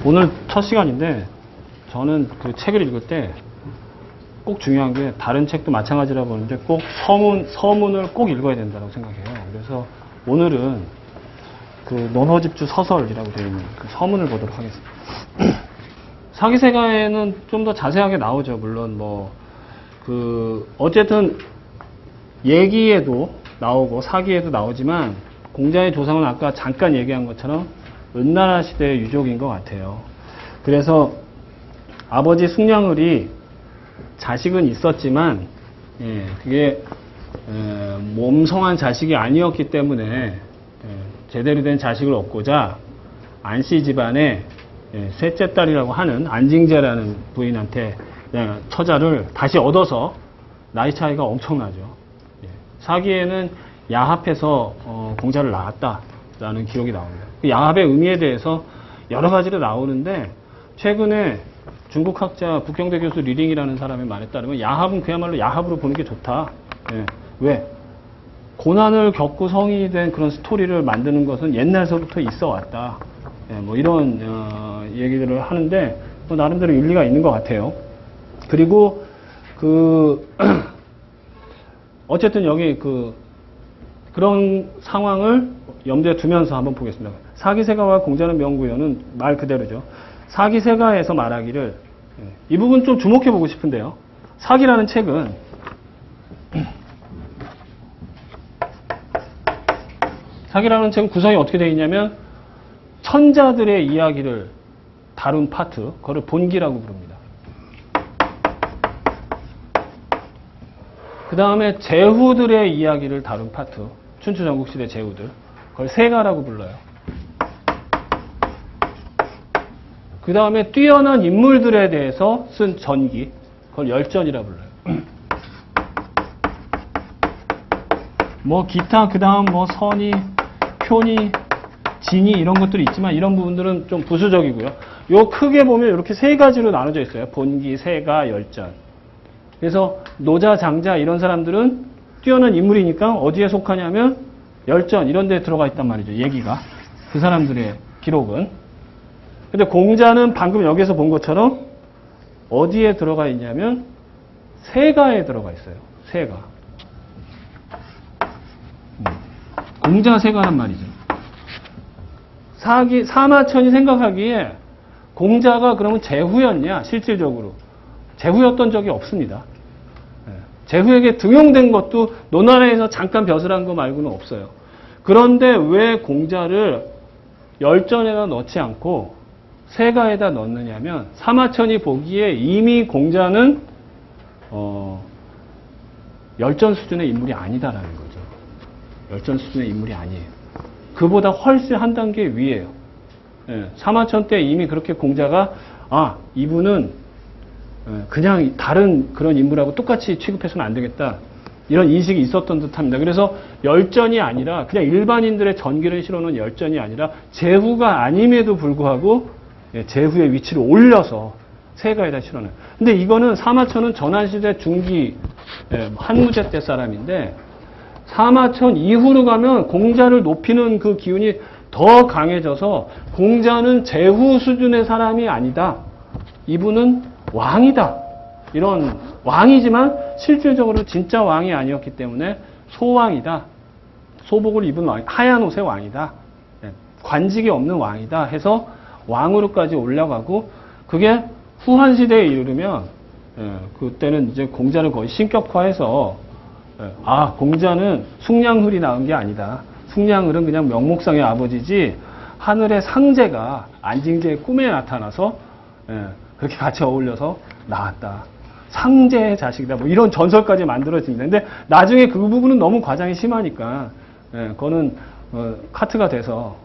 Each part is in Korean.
오늘 첫 시간인데 저는 그 책을 읽을 때 꼭 중요한 게 다른 책도 마찬가지라고 보는데 꼭 서문을 꼭 읽어야 된다고 생각해요. 그래서 오늘은 그 논허집주 서설이라고 되어 있는 그 서문을 보도록 하겠습니다. 사기세가에는 좀 더 자세하게 나오죠. 물론 어쨌든 얘기에도 나오고 사기에도 나오지만 공자의 조상은 아까 잠깐 얘기한 것처럼 은나라 시대의 유족인 것 같아요. 그래서 아버지 숙량을이 자식은 있었지만 그게 몸성한 자식이 아니었기 때문에 제대로 된 자식을 얻고자 안씨 집안의 셋째 딸이라고 하는 안징제라는 부인한테 처자를 다시 얻어서 나이 차이가 엄청나죠. 사기에는 야합해서 공자를 낳았다라는 기록이 나옵니다. 그 야합의 의미에 대해서 여러 가지로 나오는데 최근에 중국 학자 북경대 교수 리링이라는 사람의 말에 따르면 야합은 그야말로 야합으로 보는 게 좋다. 왜? 고난을 겪고 성인이 된 그런 스토리를 만드는 것은 옛날서부터 있어 왔다. 뭐 이런 얘기들을 하는데 나름대로 일리가 있는 것 같아요. 그리고 어쨌든 여기 그런 상황을 염두에 두면서 한번 보겠습니다. 사기세가와 공자는 명구요는 말 그대로죠. 사기세가에서 말하기를 이 부분 좀 주목해 보고 싶은데요. 사기라는 책은 구성이 어떻게 되어 있냐면 천자들의 이야기를 다룬 파트, 그걸 본기라고 부릅니다. 그 다음에 제후들의 이야기를 다룬 파트, 춘추전국시대 제후들, 그걸 세가라고 불러요. 그 다음에 뛰어난 인물들에 대해서 쓴 전기, 그걸 열전이라 불러요. 뭐 기타 그 다음 뭐 선이, 표니, 진이 이런 것들이 있지만 이런 부분들은 좀 부수적이고요. 요 크게 보면 이렇게 세 가지로 나눠져 있어요. 본기, 세가, 열전. 그래서 노자, 장자 이런 사람들은 뛰어난 인물이니까 어디에 속하냐면 열전 이런 데에 들어가 있단 말이죠. 얘기가. 그 사람들의 기록은. 근데 공자는 방금 여기서 본 것처럼 어디에 들어가 있냐면 세가에 들어가 있어요. 세가. 공자 세가란 말이죠. 사마천이 생각하기에 공자가 그러면 제후였냐? 실질적으로. 제후였던 적이 없습니다. 제후에게 등용된 것도 논란에서 잠깐 벼슬 한 거 말고는 없어요. 그런데 왜 공자를 열전에다 넣지 않고 세가에다 넣느냐면 사마천이 보기에 이미 공자는 열전 수준의 인물이 아니다라는 거죠. 열전 수준의 인물이 아니에요. 그보다 훨씬 한 단계 위에요. 사마천 때 이미 그렇게 공자가 이분은 그냥 다른 그런 인물하고 똑같이 취급해서는 안 되겠다. 이런 인식이 있었던 듯합니다. 그래서 열전이 아니라 그냥 일반인들의 전기를 실어놓은 열전이 아니라 제후가 아님에도 불구하고 제후의 위치를 올려서 세가에다 실어놔요. 근데 이거는 사마천은 전환시대 중기 한무제 때 사람인데 사마천 이후로 가면 공자를 높이는 그 기운이 더 강해져서 공자는 제후 수준의 사람이 아니다. 이분은 왕이다. 이런 왕이지만 실질적으로 진짜 왕이 아니었기 때문에 소왕이다. 소복을 입은 왕, 하얀 옷의 왕이다. 관직이 없는 왕이다 해서 왕으로까지 올라가고 그게 후한 시대에 이르면 그때는 이제 공자를 거의 신격화해서 공자는 숙량흘이 낳은 게 아니다. 숙량흘은 그냥 명목상의 아버지지 하늘의 상제가 안징제의 꿈에 나타나서 그렇게 같이 어울려서 나왔다. 상제의 자식이다. 뭐 이런 전설까지 만들어집니다. 근데 나중에 그 부분은 너무 과장이 심하니까 그거는 카트가 돼서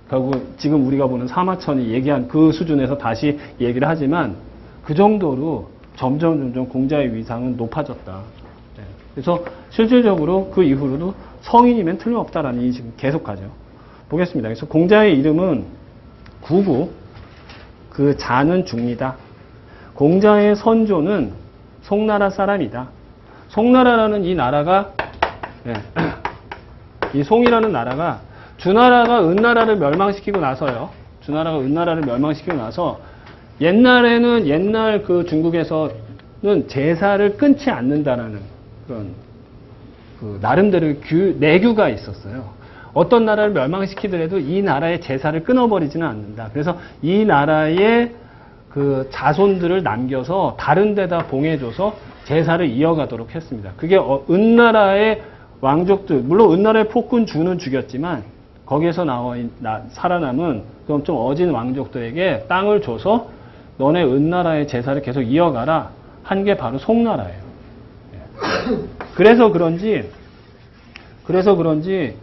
결국 지금 우리가 보는 사마천이 얘기한 그 수준에서 다시 얘기를 하지만 그 정도로 점점 공자의 위상은 높아졌다. 그래서 실질적으로 그 이후로도 성인이면 틀림없다라는 인식은 계속 가죠. 보겠습니다. 그래서 공자의 이름은 구구, 그 자는 중리다. 공자의 선조는 송나라 사람이다. 송나라라는 이 나라가 이 송이라는 나라가 주나라가 은나라를 멸망시키고 나서요. 주나라가 은나라를 멸망시키고 나서 옛날에는 옛날 그 중국에서는 제사를 끊지 않는다라는 그런 그 나름대로 내규가 있었어요. 어떤 나라를 멸망시키더라도 이 나라의 제사를 끊어버리지는 않는다. 그래서 이 나라의 그 자손들을 남겨서 다른 데다 봉해줘서 제사를 이어가도록 했습니다. 그게 은나라의 왕족들, 물론 은나라의 폭군 주는 죽였지만 거기에서 살아남은 좀 어진 왕족들에게 땅을 줘서 너네 은나라의 제사를 계속 이어가라 한 게 바로 송나라예요. 그래서 그런지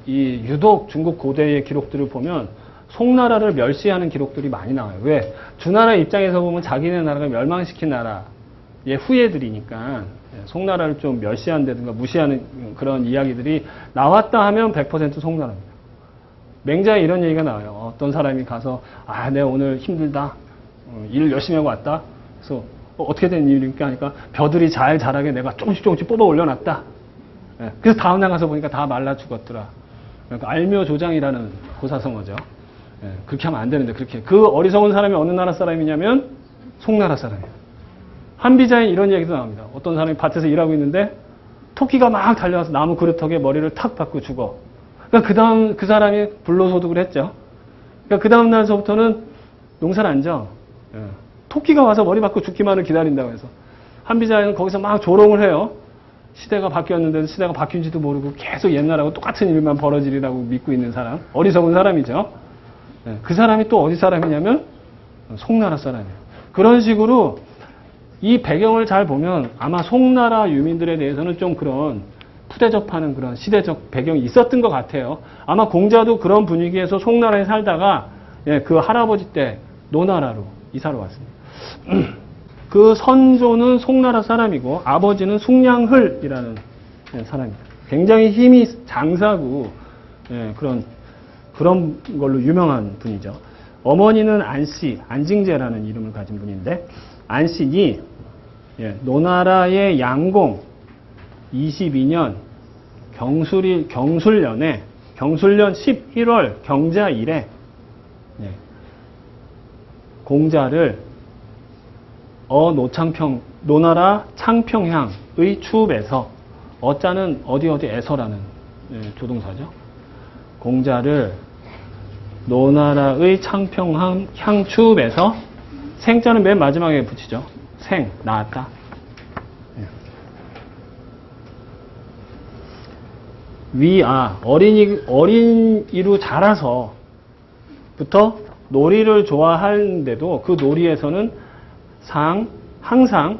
이 유독 중국 고대의 기록들을 보면 송나라를 멸시하는 기록들이 많이 나와요. 왜? 주나라 입장에서 보면 자기네 나라가 멸망시킨 나라의 후예들이니까 송나라를 좀 멸시한다든가 무시하는 그런 이야기들이 나왔다 하면 100% 송나라입니다. 맹자에 이런 얘기가 나와요. 어떤 사람이 가서 내가 오늘 힘들다. 일을 열심히 하고 왔다. 그래서 어떻게 된 일입니까? 하니까 벼들이 잘 자라게 내가 조금씩 뽑아 올려놨다. 그래서 다음날 가서 보니까 다 말라 죽었더라. 그러니까 알묘조장이라는 고사성어죠. 그렇게 하면 안 되는데 그렇게. 그 어리석은 사람이 어느 나라 사람이냐면 송나라 사람이에요. 한비자에 이런 얘기도 나옵니다. 어떤 사람이 밭에서 일하고 있는데 토끼가 막 달려와서 나무 그루터기에 머리를 탁 박고 죽어. 그러니까 그 사람이 불로소득을 했죠. 그러니까 그 다음 날서부터는 농사를 안 져. 토끼가 와서 머리 박고 죽기만을 기다린다고 해서. 한비자에는 거기서 막 조롱을 해요. 시대가 바뀌었는데도 시대가 바뀐지도 모르고 계속 옛날하고 똑같은 일만 벌어지리라고 믿고 있는 사람. 어리석은 사람이죠. 그 사람이 또 어디 사람이냐면 송나라 사람이에요. 그런 식으로 이 배경을 잘 보면 아마 송나라 유민들에 대해서는 좀 그런 푸대접하는 그런 시대적 배경이 있었던 것 같아요. 아마 공자도 그런 분위기에서 송나라에 살다가 그 할아버지 때 노나라로 이사를 왔습니다. 그 선조는 송나라 사람이고 아버지는 숭량흘이라는 사람입니다. 굉장히 힘이 장사고 그런 걸로 유명한 분이죠. 어머니는 안씨, 안징제라는 이름을 가진 분인데 안씨니 노나라의 양공 22년 경술년에 경술년 11월 경자일에 공자를 노나라 창평향의 추읍에서 어자는 어디에서라는 조동사죠. 공자를 노나라의 창평향 추읍에서 생자는 맨 마지막에 붙이죠. 낳았다. 어린이로 자라서부터 놀이를 좋아하는데도 그 놀이에서는 항상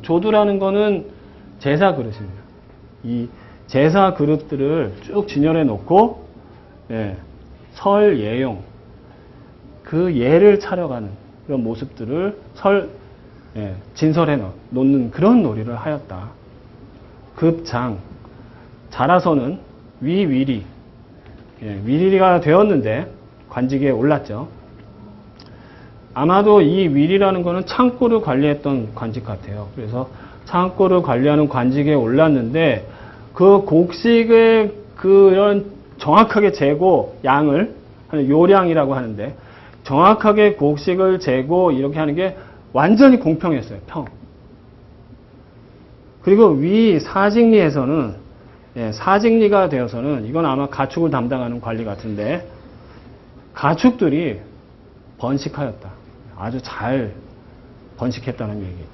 조두라는 거는 제사 그릇입니다. 이 제사 그릇들을 쭉 진열해 놓고 설 예용 그 예를 차려가는 그런 모습들을 진설해 놓는 그런 놀이를 하였다. 급장 자라서는 위리가 되었는데 관직에 올랐죠. 아마도 이 위리라는 거는 창고를 관리했던 관직 같아요. 그래서 창고를 관리하는 관직에 올랐는데 그 곡식의 그런 정확하게 재고 양을 하는 요량이라고 하는데 정확하게 곡식을 재고 이렇게 하는 게 완전히 공평했어요. 그리고 위 사직리에서는 사직리가 되어서는 이건 아마 가축을 담당하는 관리 같은데 가축들이 번식하였다. 아주 잘 번식했다는 얘기죠.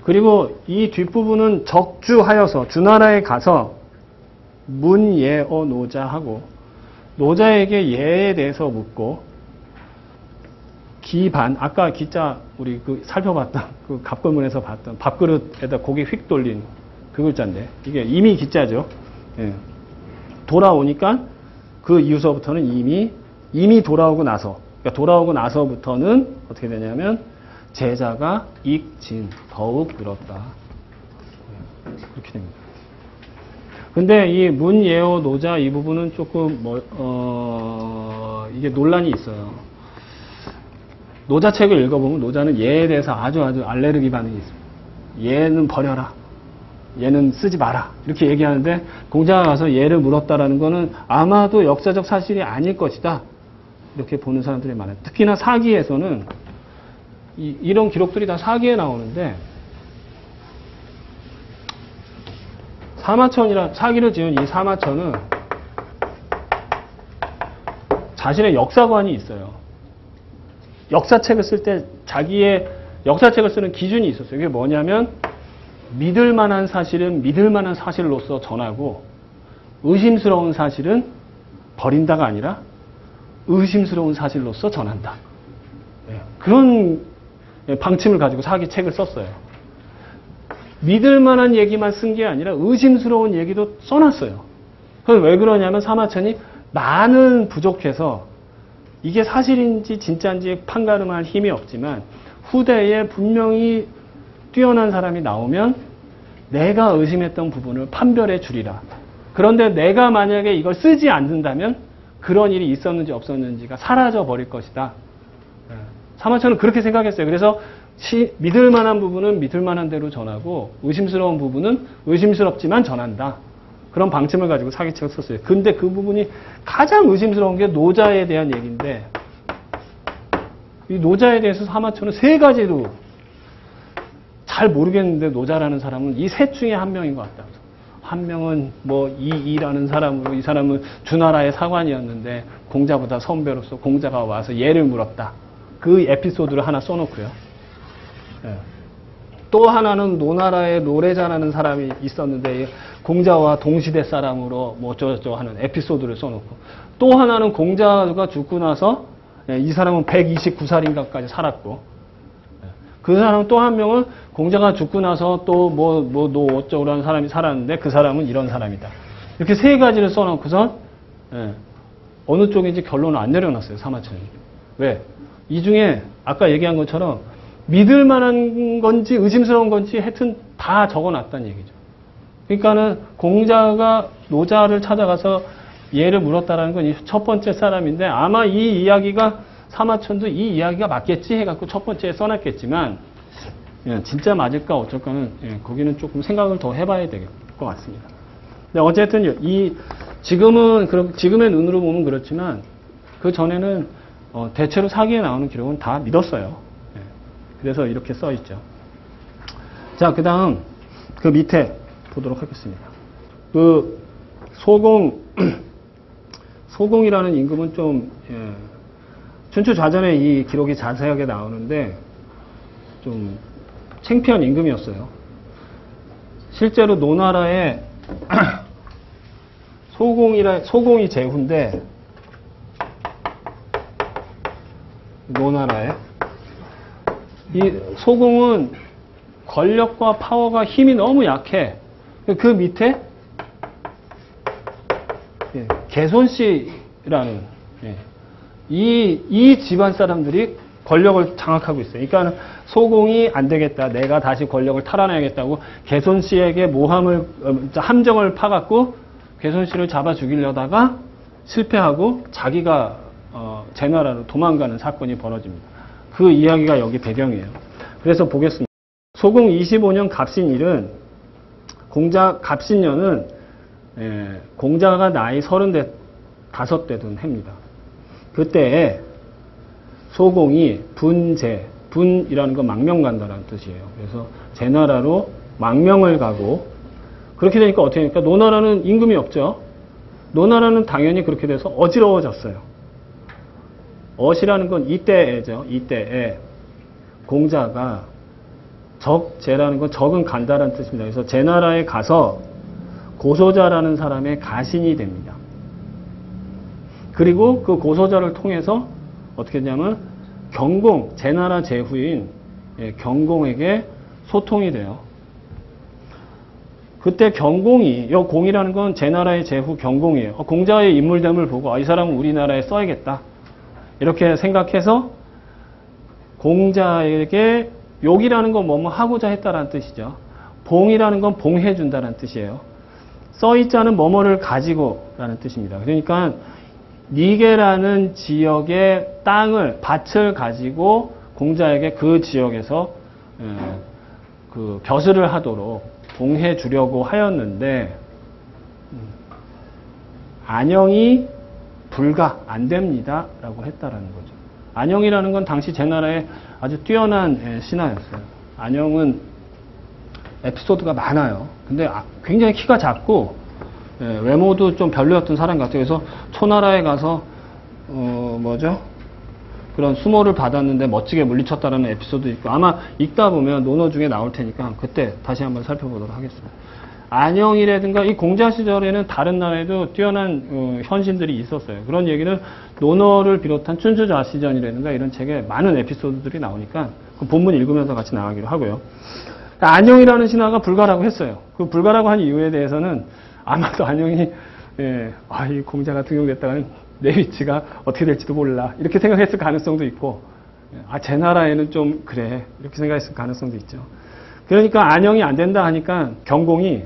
그리고 이 뒷부분은 적주하여서 주나라에 가서 문예어 노자하고 노자에게 예에 대해서 묻고 기반 아까 기자 우리 살펴봤던 그 갑골문에서 봤던 밥그릇에다 고개 휙 돌린 그 글자인데 이게 이미 기자죠. 돌아오니까 그 이후서부터는 이미 돌아오고 나서부터는 어떻게 되냐면 제자가 익진 더욱 늘었다. 그렇게 됩니다. 근데 이 문예어 노자 이 부분은 조금 이게 논란이 있어요. 노자책을 읽어보면 노자는 예에 대해서 아주 알레르기 반응이 있습니다. 예는 버려라. 예는 쓰지 마라. 이렇게 얘기하는데 공자가 가서 예를 물었다라는 거는 아마도 역사적 사실이 아닐 것이다. 이렇게 보는 사람들이 많아요. 특히나 사기에서는 이런 기록들이 다 사기에 나오는데 사기를 지은 이 사마천은 자신의 역사관이 있어요. 역사책을 쓸 때 자기의 역사책을 쓰는 기준이 있었어요. 그게 뭐냐면 믿을 만한 사실은 믿을 만한 사실로서 전하고 의심스러운 사실은 버린다가 아니라 의심스러운 사실로서 전한다. 그런 방침을 가지고 사기책을 썼어요. 믿을 만한 얘기만 쓴 게 아니라 의심스러운 얘기도 써놨어요. 그럼 왜 그러냐면 사마천이 많은 부족해서 이게 사실인지 진짜인지 판가름할 힘이 없지만 후대에 분명히 뛰어난 사람이 나오면 내가 의심했던 부분을 판별해 주리라. 그런데 내가 만약에 이걸 쓰지 않는다면 그런 일이 있었는지 없었는지가 사라져 버릴 것이다. 사마천은 그렇게 생각했어요. 그래서 믿을 만한 부분은 믿을 만한 대로 전하고 의심스러운 부분은 의심스럽지만 전한다. 그런 방침을 가지고 사기책을 썼어요. 근데 그 부분이 가장 의심스러운 게 노자에 대한 얘기인데 이 노자에 대해서 사마천은 세 가지로 잘 모르겠는데 노자라는 사람은 이 셋 중에 한 명인 것 같다. 한 명은 뭐 이라는 사람으로 이 사람은 주나라의 사관이었는데 공자보다 선배로서 공자가 와서 예를 물었다. 그 에피소드를 하나 써놓고요. 또 하나는 노나라에 노래자라는 사람이 있었는데 공자와 동시대 사람으로 뭐 어쩌고저쩌고 하는 에피소드를 써놓고 또 하나는 공자가 죽고 나서 이 사람은 129살인가까지 살았고 그 사람 또 한 명은 공자가 죽고 나서 또 뭐 어쩌고 하는 사람이 살았는데 그 사람은 이런 사람이다. 이렇게 세 가지를 써놓고선 어느 쪽인지 결론을 안 내려놨어요. 사마천이. 왜? 이 중에 아까 얘기한 것처럼 믿을 만한 건지 의심스러운 건지 하여튼 다 적어놨다는 얘기죠. 그러니까는 공자가 노자를 찾아가서 예를 물었다라는 건 첫 번째 사람인데 아마 이 이야기가 사마천도 이 이야기가 맞겠지 해갖고 첫 번째에 써놨겠지만 진짜 맞을까 어쩔까는 거기는 조금 생각을 더 해봐야 될 것 같습니다. 근데 어쨌든 지금의 눈으로 보면 그렇지만 그 전에는 대체로 사기에 나오는 기록은 다 믿었어요. 그래서 이렇게 써 있죠. 자, 그 다음 그 밑에 보도록 하겠습니다. 그 소공이라는 임금은 좀 춘추좌전에 이 기록이 자세하게 나오는데 좀 창피한 임금이었어요. 실제로 노나라에 소공이 제후인데 노나라에 이 소공은 권력과 파워가 힘이 너무 약해. 그 밑에 개손씨라는 이 집안 사람들이 권력을 장악하고 있어요. 그러니까 소공이 안 되겠다. 내가 다시 권력을 탈환해야겠다고 개손씨에게 함정을 파갖고 개손씨를 잡아 죽이려다가 실패하고 자기가 제나라로 도망가는 사건이 벌어집니다. 그 이야기가 여기 배경이에요. 그래서 보겠습니다. 소공 25년 갑신일은 갑신년은 공자가 나이 35되던 해입니다. 그때 소공이 분이라는 건 망명간다라는 뜻이에요. 그래서 제나라로 망명을 가고 그렇게 되니까 어떻게 되니까 노나라는 임금이 없죠. 노나라는 당연히 그렇게 돼서 어지러워졌어요. 어시라는 건 이때에죠. 이때에 공자가 제라는 건 적은 간다라는 뜻입니다. 그래서 제나라에 가서 고소자라는 사람의 가신이 됩니다. 그리고 그 고소자를 통해서 어떻게 했냐면 제나라 제후인 경공에게 소통이 돼요. 그때 경공이, 이 공이라는 건 제나라의 제후 경공이에요. 공자의 인물됨을 보고 이 사람은 우리나라에 써야겠다. 이렇게 생각해서 공자에게 욕이라는 건 뭐뭐 하고자 했다라는 뜻이죠. 봉이라는 건 봉해준다는 뜻이에요. 써있자는 뭐뭐를 가지고라는 뜻입니다. 그러니까 니게라는 지역의 밭을 가지고 공자에게 그 지역에서 그 벼슬을 하도록 봉해 주려고 하였는데 안영이 불가, 안 됩니다 라고 했다라는 거죠. 안영이라는 건 당시 제나라의 아주 뛰어난 신하였어요. 안영은 에피소드가 많아요. 근데 굉장히 키가 작고 외모도 좀 별로였던 사람 같아요. 그래서 초나라에 가서 그런 수모를 받았는데 멋지게 물리쳤다라는 에피소드 있고, 아마 읽다 보면 논어 중에 나올 테니까 그때 다시 한번 살펴보도록 하겠습니다. 안영이라든가 이 공자 시절에는 다른 나라에도 뛰어난 현신들이 있었어요. 그런 얘기는 논어를 비롯한 춘추좌시전이라든가 이런 책에 많은 에피소드들이 나오니까 그 본문 읽으면서 같이 나가기로 하고요. 안영이라는 신하가 불가라고 했어요. 그 불가라고 한 이유에 대해서는 아마도 안영이 이 공자가 등용됐다가는 내 위치가 어떻게 될지도 몰라 이렇게 생각했을 가능성도 있고, 제 나라에는 좀 그래 이렇게 생각했을 가능성도 있죠. 그러니까 안영이 안 된다 하니까 경공이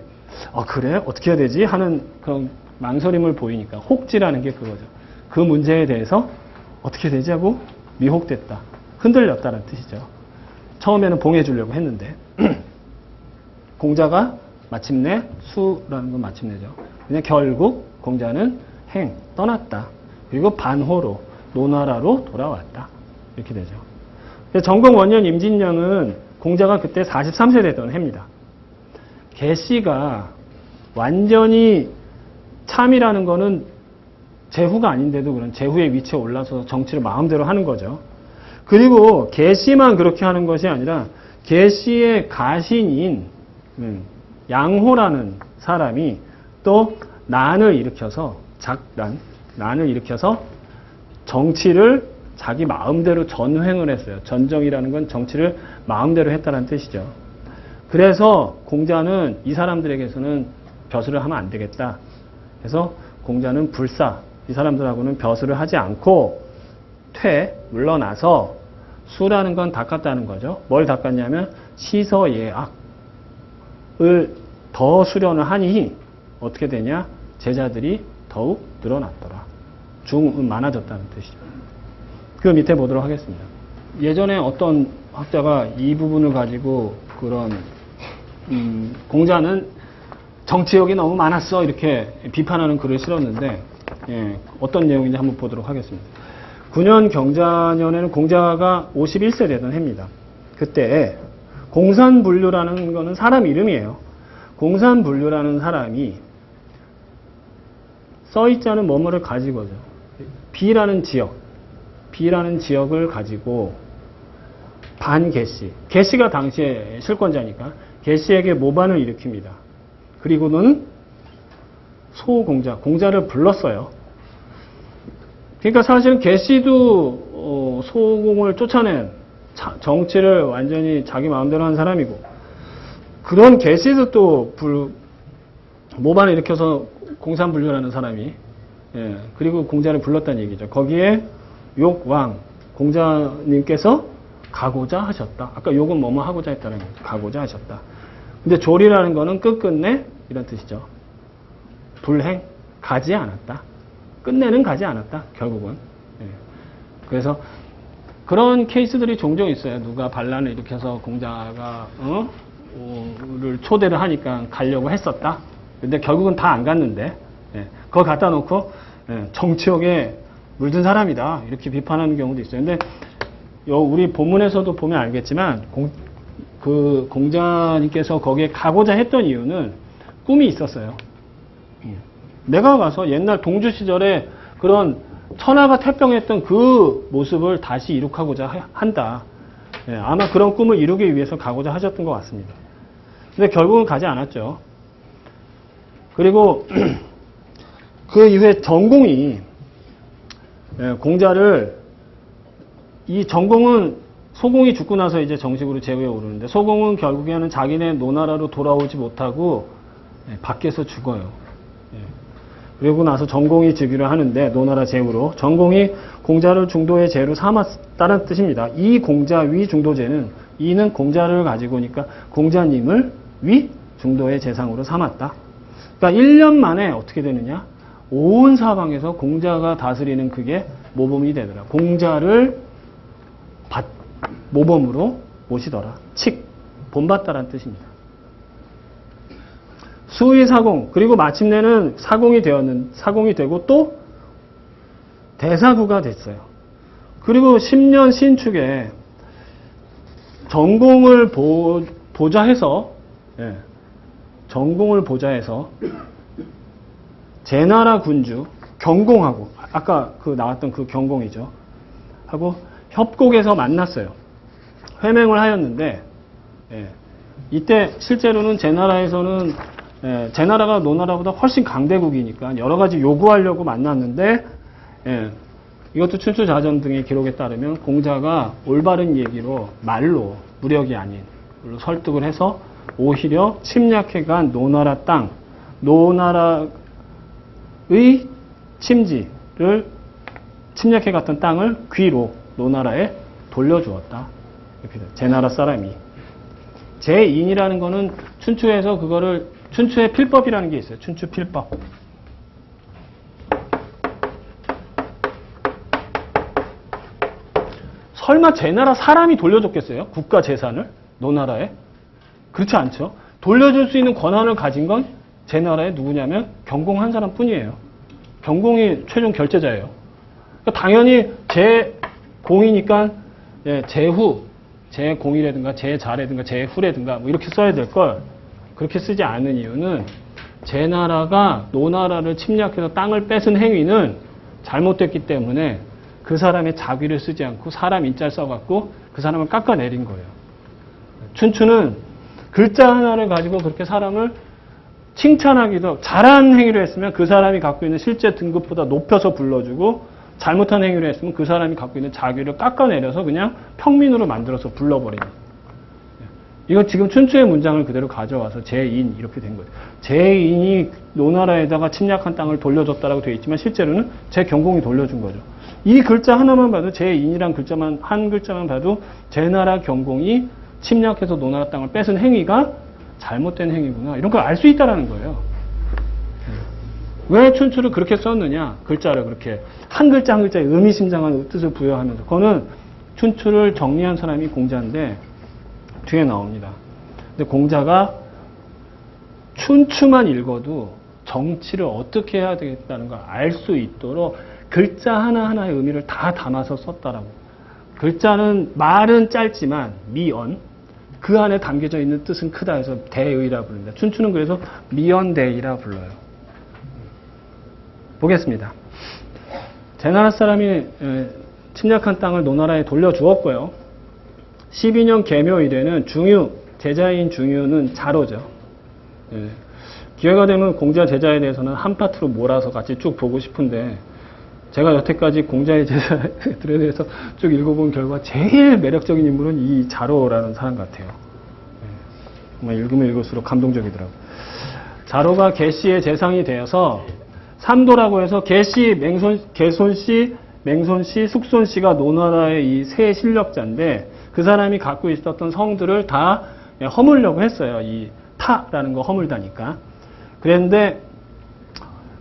그래? 어떻게 해야 되지? 하는 그런 망설임을 보이니까 혹지라는 게 그거죠. 그 문제에 대해서 어떻게 되지? 하고 미혹됐다. 흔들렸다는 뜻이죠. 처음에는 봉해주려고 했는데 공자가 마침내 수라는 건 마침내죠. 그냥 결국 공자는 떠났다. 그리고 반호로 노나라로 돌아왔다. 이렇게 되죠. 정공 원년 임진년은 공자가 그때 43세 되던 해입니다. 계시가 완전히 참이라는 거는 제후가 아닌데도 그런 제후의 위치에 올라서 정치를 마음대로 하는 거죠. 그리고 계시만 그렇게 하는 것이 아니라 계시의 가신인 양호라는 사람이 또 난을 일으켜서 난을 일으켜서 정치를 자기 마음대로 전횡을 했어요. 전정이라는 건 정치를 마음대로 했다는 뜻이죠. 그래서 공자는 이 사람들에게서는 벼슬을 하면 안 되겠다. 그래서 공자는 불사, 이 사람들하고는 벼슬을 하지 않고 물러나서 수라는 건 닦았다는 거죠. 뭘 닦았냐면 시서예악을 더 수련을 하니 어떻게 되냐? 제자들이 더욱 늘어났더라. 중은 많아졌다는 뜻이죠. 그 밑에 보도록 하겠습니다. 예전에 어떤 학자가 이 부분을 가지고 그런 공자는 정치욕이 너무 많았어 이렇게 비판하는 글을 실었는데 어떤 내용인지 한번 보도록 하겠습니다. 9년 경자년에는 공자가 51세 되던 해입니다. 그때 공산분류라는 거는 사람 이름이에요. 공산분류라는 사람이 써있지 않은 뭐뭐를 가지고죠. B라는 지역을 가지고 반계시, 계시가 당시에 실권자니까 계시에게 모반을 일으킵니다. 그리고는 공자를 불렀어요. 그러니까 사실은 계시도 소공을 쫓아낸 정치를 완전히 자기 마음대로 한 사람이고, 그런 계시도 또 모반을 일으켜서 공산분류라는 사람이 그리고 공자를 불렀다는 얘기죠. 거기에 욕왕 공자님께서 가고자 하셨다. 아까 욕은 뭐뭐 하고자 했다는 거죠. 가고자 하셨다. 근데 조리라는 거는 끝끝내 이런 뜻이죠. 불행, 가지 않았다. 끝내는 가지 않았다. 결국은. 그래서 그런 케이스들이 종종 있어요. 누가 반란을 일으켜서 공자가 를 초대를 하니까 가려고 했었다. 근데 결국은 다 안 갔는데 그걸 갖다 놓고 정치욕에 물든 사람이다 이렇게 비판하는 경우도 있어요. 근데 우리 본문에서도 보면 알겠지만 공자님께서 거기에 가고자 했던 이유는 꿈이 있었어요. 내가 가서 옛날 동주 시절에 그런 천하가 태평했던 그 모습을 다시 이룩하고자 한다. 아마 그런 꿈을 이루기 위해서 가고자 하셨던 것 같습니다. 근데 결국은 가지 않았죠. 그리고 그 이후에 전공이 공자를, 이 전공은 소공이 죽고 나서 이제 정식으로 제후에 오르는데, 소공은 결국에는 자기네 노나라로 돌아오지 못하고 밖에서 죽어요. 그리고 나서 전공이 즉위를 하는데, 노나라 제후로 전공이 공자를 중도의 제로 삼았다는 뜻입니다. 이 공자 위 중도제는, 이는 공자를 가지고니까 공자님을 위 중도의 재상으로 삼았다. 그러니까 1년 만에 어떻게 되느냐? 온 사방에서 공자가 다스리는 그게 모범이 되더라. 공자를 모범으로 모시더라. 본받다라는 뜻입니다. 수의 사공, 그리고 마침내는 사공이 되고 또 대사구가 됐어요. 그리고 10년 신축에 전공을 보자 해서, 전공을 보자 해서 제나라 군주 경공하고, 아까 그 나왔던 그 경공이죠. 하고 협곡에서 만났어요. 회맹을 하였는데, 이때 실제로는 제나라에서는, 제나라가 노나라보다 훨씬 강대국이니까 여러 가지 요구하려고 만났는데, 이것도 춘추자전 등의 기록에 따르면 공자가 올바른 얘기로 말로, 무력이 아닌 걸로 설득을 해서 오히려 침략해간 노나라 땅, 노나라의 침지를 침략해갔던 땅을 귀로 노나라에 돌려주었다. 이렇게 돼요. 제나라 사람이. 제인이라는 거는 춘추에서 그거를, 춘추의 필법이라는 게 있어요. 춘추 필법. 설마 제나라 사람이 돌려줬겠어요? 국가 재산을? 노나라에? 그렇지 않죠. 돌려줄 수 있는 권한을 가진 건 제나라에 누구냐면 경공 한 사람 뿐이에요. 경공이 최종 결제자예요. 그러니까 당연히 제공이니까 제후, 제공이라든가 제자라든가 제후라든가 뭐 이렇게 써야 될 걸 그렇게 쓰지 않은 이유는 제나라가 노나라를 침략해서 땅을 뺏은 행위는 잘못됐기 때문에 그 사람의 자귀를 쓰지 않고 사람 인자를 써갖고 그 사람을 깎아내린 거예요. 춘추는 글자 하나를 가지고 그렇게 사람을 칭찬하기도, 잘한 행위를 했으면 그 사람이 갖고 있는 실제 등급보다 높여서 불러주고, 잘못한 행위를 했으면 그 사람이 갖고 있는 자귀를 깎아내려서 그냥 평민으로 만들어서 불러버리는. 이거 지금 춘추의 문장을 그대로 가져와서 제인 이렇게 된 거예요. 제인이 노나라에다가 침략한 땅을 돌려줬다라고 되어 있지만 실제로는 제경공이 돌려준 거죠. 이 글자 하나만 봐도, 제인이란 글자만, 한 글자만 봐도 제나라 경공이 침략해서 노나라 땅을 뺏은 행위가 잘못된 행위구나, 이런 걸 알 수 있다는 거예요. 왜 춘추를 그렇게 썼느냐, 글자를 그렇게 한 글자 한 글자에 의미심장한 뜻을 부여하면서. 그거는 춘추를 정리한 사람이 공자인데 뒤에 나옵니다. 근데 공자가 춘추만 읽어도 정치를 어떻게 해야 되겠다는 걸 알 수 있도록 글자 하나하나의 의미를 다 담아서 썼다라고. 글자는, 말은 짧지만 미언, 그 안에 담겨져 있는 뜻은 크다 해서 대의라 부릅니다. 춘추는 그래서 미언대의라 불러요. 보겠습니다. 제나라 사람이 침략한 땅을 노나라에 돌려주었고요. 12년 계묘 이래는 중유, 제자인 중유는 자로죠. 기회가 되면 공자 제자에 대해서는 한 파트로 몰아서 같이 쭉 보고 싶은데, 제가 여태까지 공자의 제자들에 대해서 쭉 읽어본 결과 제일 매력적인 인물은 이 자로라는 사람 같아요. 정말 읽으면 읽을수록 감동적이더라고요. 자로가 개씨의 재상이 되어서 삼도라고 해서 개씨, 개손씨, 맹손씨, 숙손씨가 노나라의 이 세 실력자인데, 그 사람이 갖고 있었던 성들을 다 허물려고 했어요. 이 타라는 거 허물다니까. 그랬는데,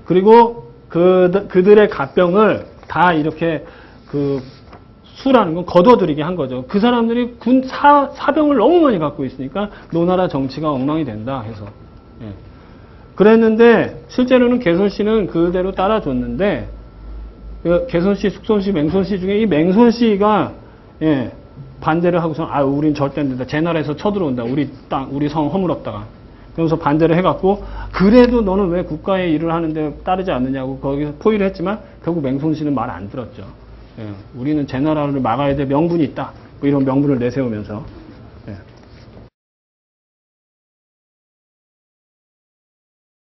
그리고 그들의 갑병을 다 이렇게 그 수라는 건 거둬들이게 한 거죠. 그 사람들이 군 사병을 너무 많이 갖고 있으니까 노나라 정치가 엉망이 된다 해서. 그랬는데 실제로는 개손씨는 그대로 따라줬는데, 개손씨, 숙손씨, 맹손씨 중에 이 맹손씨가 반대를 하고서 우린 절대 안 된다. 제나라에서 쳐들어온다. 우리 땅, 우리 성 허물었다가. 그러면서 반대를 해갖고, 그래도 너는 왜 국가의 일을 하는데 따르지 않느냐고 거기서 포위를 했지만 결국 맹손씨는 말 안 들었죠. 우리는 제나라를 막아야 될 명분이 있다. 뭐 이런 명분을 내세우면서.